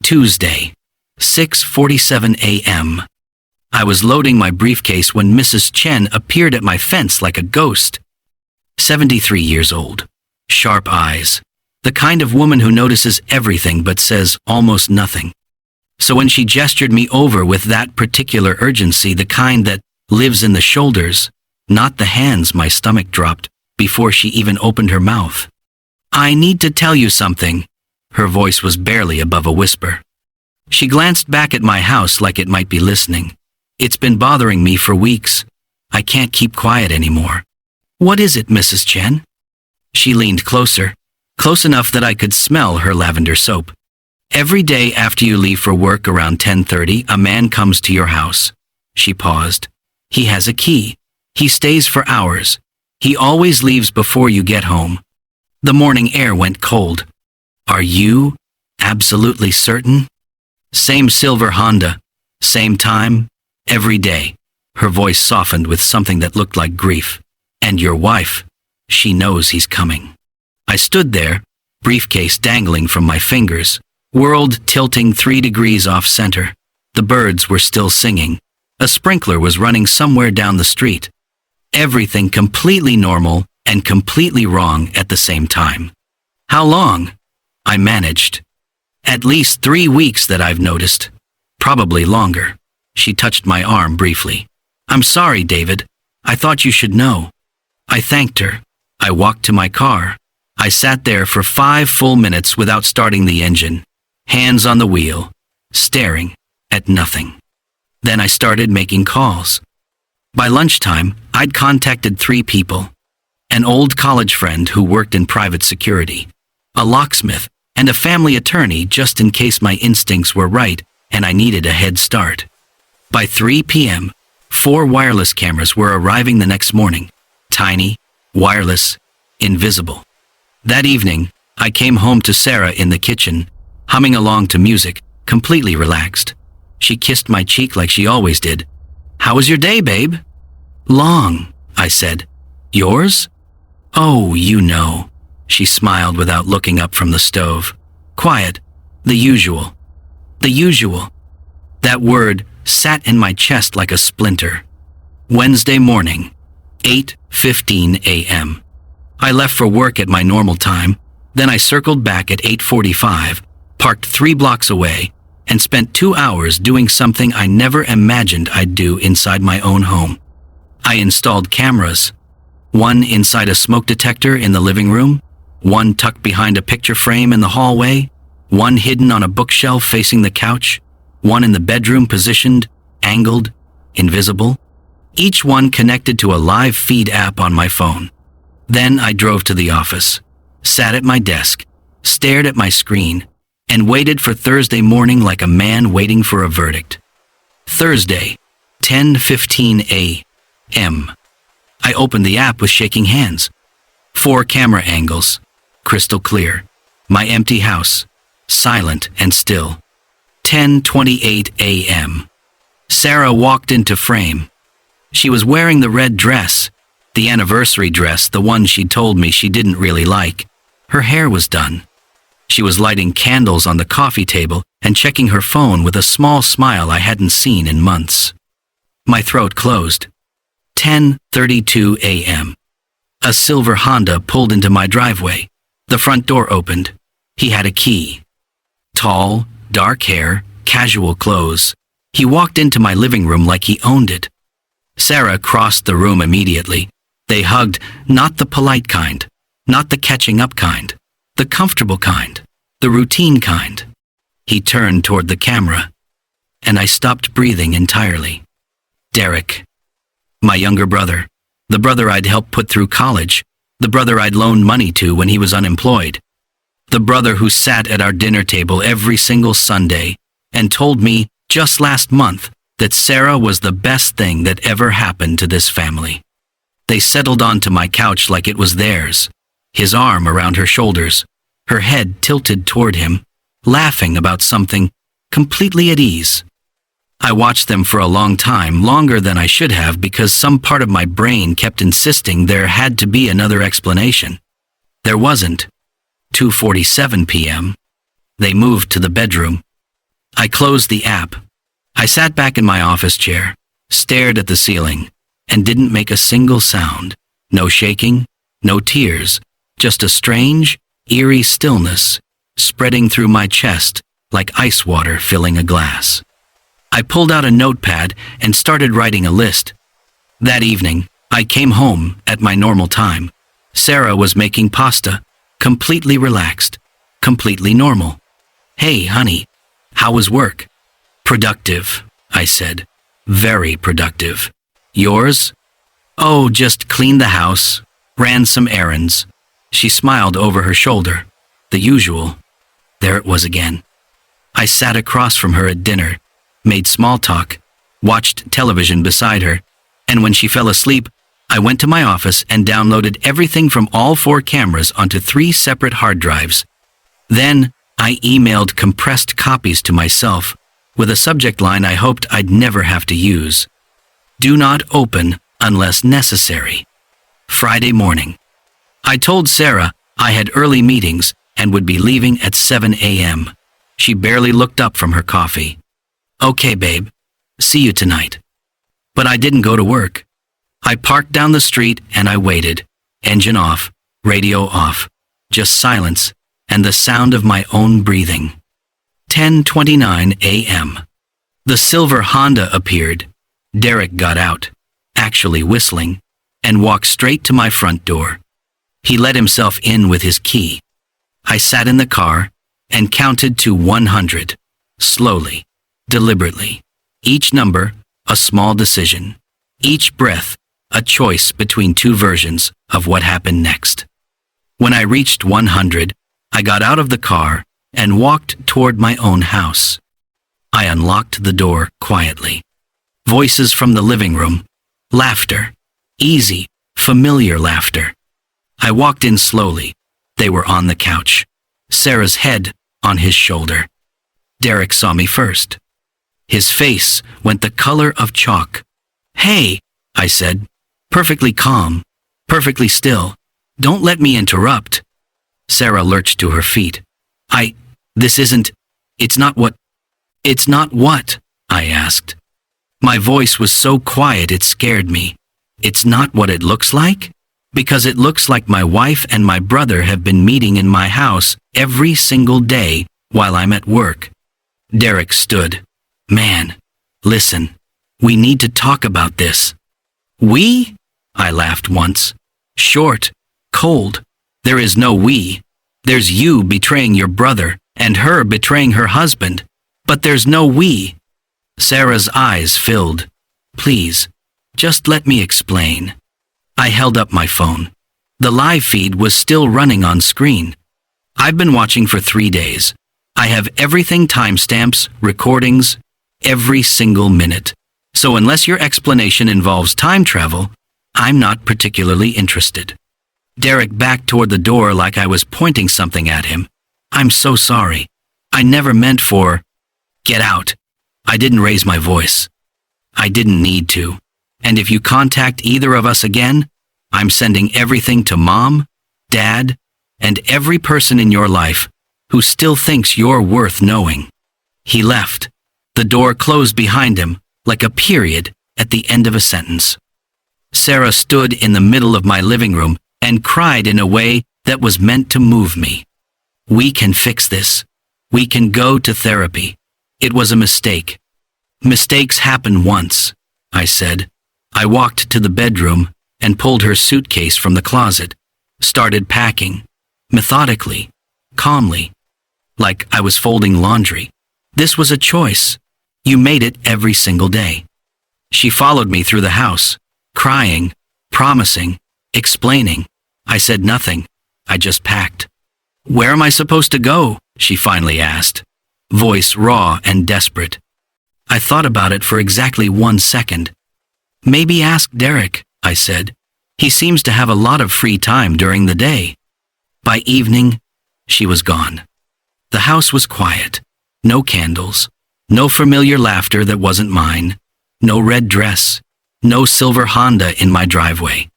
Tuesday, 6:47 a.m. I was loading my briefcase when Mrs. Chen appeared at my fence like a ghost. 73 years old, sharp eyes, the kind of woman who notices everything but says almost nothing. So when she gestured me over with that particular urgency, the kind that lives in the shoulders, not the hands, my stomach dropped before she even opened her mouth. "I need to tell you something." Her voice was barely above a whisper. She glanced back at my house like it might be listening. "It's been bothering me for weeks. I can't keep quiet anymore." "What is it, Mrs. Chen?" She leaned closer, close enough that I could smell her lavender soap. "Every day after you leave for work around 10:30, a man comes to your house." She paused. "He has a key. He stays for hours. He always leaves before you get home." The morning air went cold. "Are you absolutely certain?" "Same silver Honda, same time, every day." Her voice softened with something that looked like grief. "And your wife, she knows he's coming." I stood there, briefcase dangling from my fingers, world tilting 3 degrees off center. The birds were still singing. A sprinkler was running somewhere down the street. Everything completely normal and completely wrong at the same time. "How long?" I managed. "At least 3 weeks that I've noticed. Probably longer." She touched my arm briefly. "I'm sorry, David. I thought you should know." I thanked her. I walked to my car. I sat there for 5 full minutes without starting the engine, hands on the wheel, staring at nothing. Then I started making calls. By lunchtime, I'd contacted 3 people. An old college friend who worked in private security, a locksmith, and a family attorney just in case my instincts were right and I needed a head start. By 3 p.m., 4 wireless cameras were arriving the next morning. Tiny, wireless, invisible. That evening, I came home to Sarah in the kitchen, humming along to music, completely relaxed. She kissed my cheek like she always did. "How was your day, babe?" "Long," I said. "Yours?" "Oh, you know." She smiled without looking up from the stove. "Quiet. The usual." The usual. That word sat in my chest like a splinter. Wednesday morning, 8:15 a.m. I left for work at my normal time, then I circled back at 8:45, parked 3 blocks away, and spent 2 hours doing something I never imagined I'd do inside my own home. I installed cameras, one inside a smoke detector in the living room, one tucked behind a picture frame in the hallway, one hidden on a bookshelf facing the couch, one in the bedroom positioned, angled, invisible, each one connected to a live feed app on my phone. Then I drove to the office, sat at my desk, stared at my screen, and waited for Thursday morning like a man waiting for a verdict. Thursday, 10:15 a.m. I opened the app with shaking hands. 4 camera angles, crystal clear. My empty house, silent and still. 10:28 a.m. Sarah walked into frame. She was wearing the red dress, the anniversary dress, the one she'd told me she didn't really like. Her hair was done. She was lighting candles on the coffee table and checking her phone with a small smile I hadn't seen in months. My throat closed. 10:32 a.m. A silver Honda pulled into my driveway. The front door opened. He had a key. Tall, dark hair, casual clothes. He walked into my living room like he owned it. Sarah crossed the room immediately. They hugged, not the polite kind, not the catching up kind, the comfortable kind, the routine kind. He turned toward the camera, and I stopped breathing entirely. Derek. My younger brother. The brother I'd helped put through college. The brother I'd loaned money to when he was unemployed. The brother who sat at our dinner table every single Sunday and told me just last month that Sarah was the best thing that ever happened to this family. They settled onto my couch like it was theirs, his arm around her shoulders, her head tilted toward him, laughing about something, completely at ease. I watched them for a long time, longer than I should have, because some part of my brain kept insisting there had to be another explanation. There wasn't. 2:47 p.m. They moved to the bedroom. I closed the app. I sat back in my office chair, stared at the ceiling, and didn't make a single sound. No shaking, no tears, just a strange, eerie stillness spreading through my chest like ice water filling a glass. I pulled out a notepad and started writing a list. That evening, I came home at my normal time. Sarah was making pasta, completely relaxed, completely normal. "Hey, honey, how was work?" "Productive," I said. "Very productive. Yours?" "Oh, just cleaned the house, ran some errands." She smiled over her shoulder. The usual. There it was again. I sat across from her at dinner, made small talk, watched television beside her, and when she fell asleep, I went to my office and downloaded everything from all 4 cameras onto 3 separate hard drives. Then, I emailed compressed copies to myself, with a subject line I hoped I'd never have to use. "Do not open unless necessary." Friday morning. I told Sarah I had early meetings and would be leaving at 7 a.m. She barely looked up from her coffee. "Okay, babe. See you tonight." But I didn't go to work. I parked down the street and I waited. Engine off, radio off, just silence and the sound of my own breathing. 10:29 a.m. The silver Honda appeared. Derek got out, actually whistling, and walked straight to my front door. He let himself in with his key. I sat in the car and counted to 100, slowly, deliberately. Each number, a small decision. Each breath, a choice between 2 versions of what happened next. When I reached 100, I got out of the car and walked toward my own house. I unlocked the door quietly. Voices from the living room. Laughter. Easy, familiar laughter. I walked in slowly. They were on the couch. Sarah's head on his shoulder. Derek saw me first. His face went the color of chalk. "Hey," I said, perfectly calm, perfectly still. "Don't let me interrupt." Sarah lurched to her feet. This isn't, it's not what, I asked. My voice was so quiet it scared me. "It's not what it looks like?" "Because it looks like my wife and my brother have been meeting in my house every single day while I'm at work." Derek stood. "Man, listen, we need to talk about this." "We?" I laughed once. Short, cold. There is no we. There's you betraying your brother and her betraying her husband. But there's no we. Sarah's eyes filled. "Please, just let me explain." I held up my phone. The live feed was still running on screen. "I've been watching for 3 days. I have everything timestamps, recordings, every single minute. So unless your explanation involves time travel, I'm not particularly interested." Derek backed toward the door like I was pointing something at him. "I'm so sorry. I never meant for—" "Get out." I didn't raise my voice. I didn't need to. "And if you contact either of us again, I'm sending everything to Mom, Dad, and every person in your life who still thinks you're worth knowing." He left. The door closed behind him like a period at the end of a sentence. Sarah stood in the middle of my living room and cried in a way that was meant to move me. "We can fix this. We can go to therapy. It was a mistake." "Mistakes happen once," I said. I walked to the bedroom and pulled her suitcase from the closet, started packing, methodically, calmly, like I was folding laundry. This was a choice. You made it every single day. She followed me through the house, crying, promising, explaining. I said nothing. I just packed. "Where am I supposed to go?" she finally asked, voice raw and desperate. I thought about it for exactly 1 second. "Maybe ask Derek," I said. "He seems to have a lot of free time during the day." By evening, she was gone. The house was quiet. No candles. No familiar laughter that wasn't mine. No red dress. No silver Honda in my driveway.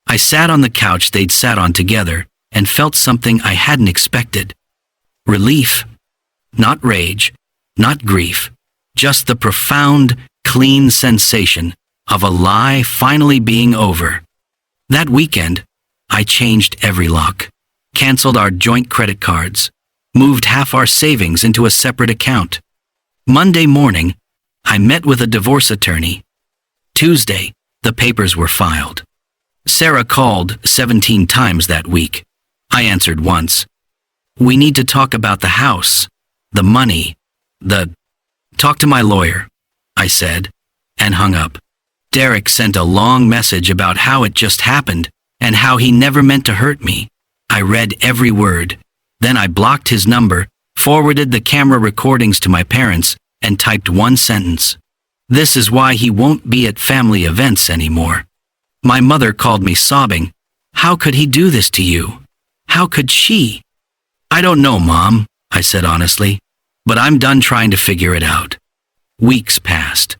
I sat on the couch they'd sat on together and felt something I hadn't expected. Relief. Not rage. Not grief, just the profound, clean sensation of a lie finally being over. That weekend, I changed every lock, canceled our joint credit cards, moved half our savings into a separate account. Monday morning, I met with a divorce attorney. Tuesday, the papers were filed. Sarah called 17 times that week. I answered once. We need to talk about the house, the money, Talk to my lawyer, I said, and hung up. Derek sent a long message about how it just happened and how he never meant to hurt me. I read every word. Then I blocked his number, forwarded the camera recordings to my parents, and typed one sentence. This is why he won't be at family events anymore. My mother called me sobbing. How could he do this to you? How could she? I don't know, Mom, I said honestly, but I'm done trying to figure it out. Weeks passed.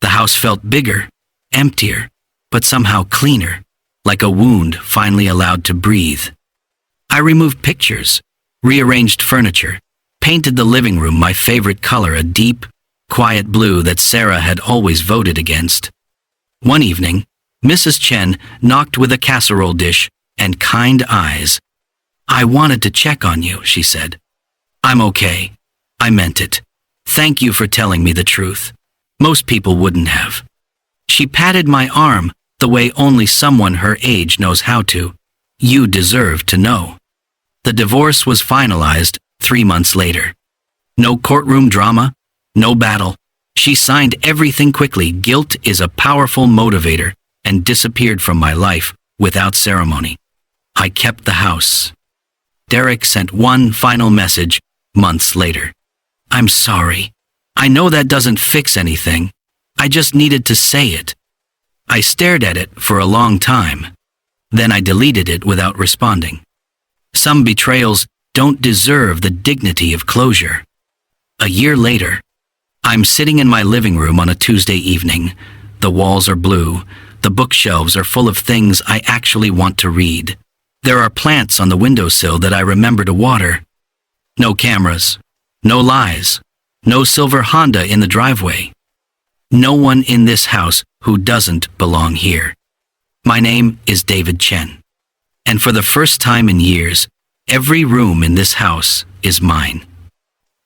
The house felt bigger, emptier, but somehow cleaner, like a wound finally allowed to breathe. I removed pictures, rearranged furniture, painted the living room my favorite color, a deep, quiet blue that Sarah had always voted against. One evening, Mrs. Chen knocked with a casserole dish and kind eyes. I wanted to check on you, she said. I'm okay. I meant it. Thank you for telling me the truth. Most people wouldn't have. She patted my arm the way only someone her age knows how to. You deserve to know. The divorce was finalized 3 months later. No courtroom drama, no battle. She signed everything quickly. Guilt is a powerful motivator, and disappeared from my life without ceremony. I kept the house. Derek sent one final message months later. I'm sorry. I know that doesn't fix anything. I just needed to say it. I stared at it for a long time. Then I deleted it without responding. Some betrayals don't deserve the dignity of closure. A year later, I'm sitting in my living room on a Tuesday evening. The walls are blue. The bookshelves are full of things I actually want to read. There are plants on the windowsill that I remember to water. No cameras. No lies. No silver Honda in the driveway. No one in this house who doesn't belong here. My name is David Chen. And for the first time in years, every room in this house is mine.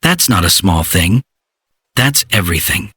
That's not a small thing. That's everything.